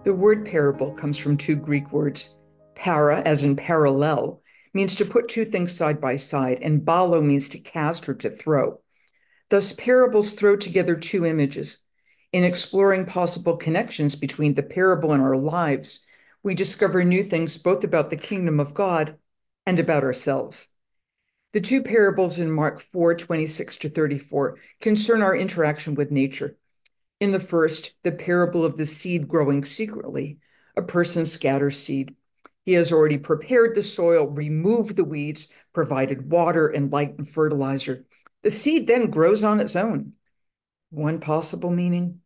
The word parable comes from two Greek words. Para, as in parallel, means to put two things side by side, and balo means to cast or to throw. Thus, parables throw together two images. In exploring possible connections between the parable and our lives, we discover new things both about the kingdom of God and about ourselves. The two parables in Mark 4:26-34 concern our interaction with nature. In the first, the parable of the seed growing secretly, a person scatters seed. He has already prepared the soil, removed the weeds, provided water and light and fertilizer. The seed then grows on its own. One possible meaning: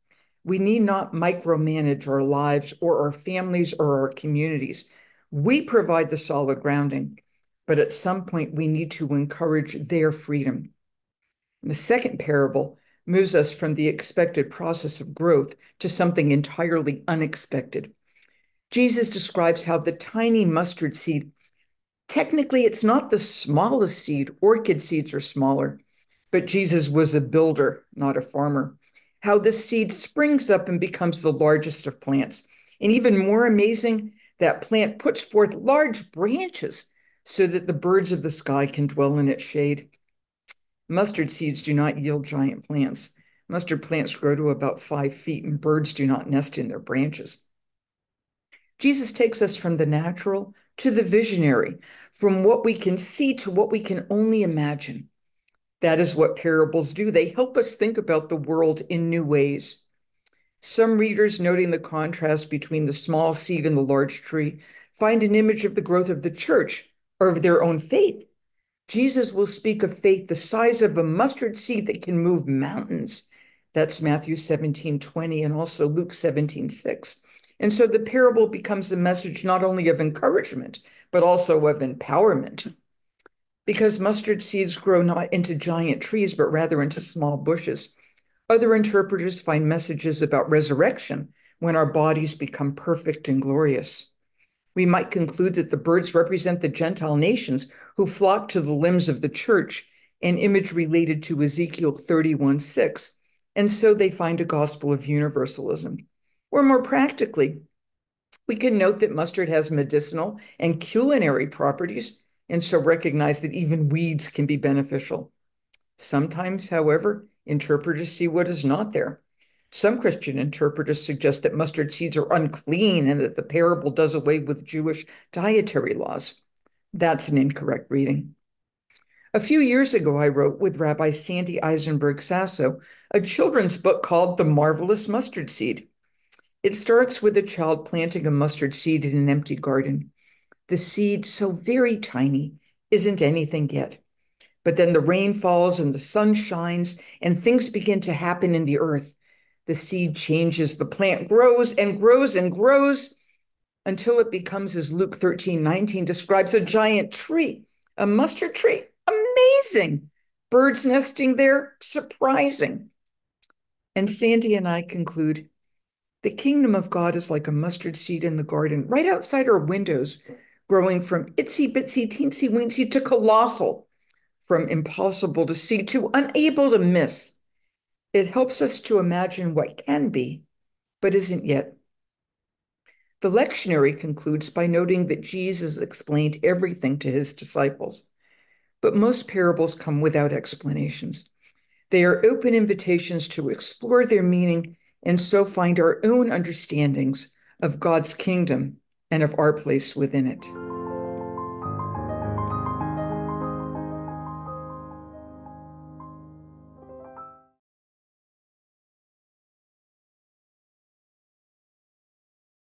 we need not micromanage our lives or our families or our communities. We provide the solid grounding, but at some point we need to encourage their freedom. The second parable moves us from the expected process of growth to something entirely unexpected. Jesus describes how the tiny mustard seed, technically it's not the smallest seed, orchid seeds are smaller, but Jesus was a builder, not a farmer. How this seed springs up and becomes the largest of plants. And even more amazing, that plant puts forth large branches so that the birds of the sky can dwell in its shade. Mustard seeds do not yield giant plants. Mustard plants grow to about 5 feet, and birds do not nest in their branches. Jesus takes us from the natural to the visionary, from what we can see to what we can only imagine. That is what parables do. They help us think about the world in new ways. Some readers, noting the contrast between the small seed and the large tree, find an image of the growth of the church or of their own faith. Jesus will speak of faith the size of a mustard seed that can move mountains. That's Matthew 17:20 and also Luke 17:6. And so the parable becomes a message not only of encouragement, but also of empowerment. Because mustard seeds grow not into giant trees, but rather into small bushes, other interpreters find messages about resurrection when our bodies become perfect and glorious. We might conclude that the birds represent the Gentile nations who flock to the limbs of the church, an image related to Ezekiel 31:6, and so they find a gospel of universalism. Or more practically, we can note that mustard has medicinal and culinary properties, and so recognize that even weeds can be beneficial. Sometimes, however, interpreters see what is not there. Some Christian interpreters suggest that mustard seeds are unclean and that the parable does away with Jewish dietary laws. That's an incorrect reading. A few years ago, I wrote with Rabbi Sandy Eisenberg Sasso a children's book called The Marvelous Mustard Seed. It starts with a child planting a mustard seed in an empty garden. The seed, so very tiny, isn't anything yet. But then the rain falls and the sun shines and things begin to happen in the earth. The seed changes, the plant grows and grows and grows until it becomes, as Luke 13:19 describes, a giant tree, a mustard tree. Amazing. Birds nesting there, surprising. And Sandy and I conclude, the kingdom of God is like a mustard seed in the garden, right outside our windows, growing from itsy bitsy teensy weensy to colossal, from impossible to see to unable to miss. It helps us to imagine what can be, but isn't yet. The lectionary concludes by noting that Jesus explained everything to his disciples, but most parables come without explanations. They are open invitations to explore their meaning and so find our own understandings of God's kingdom and of our place within it.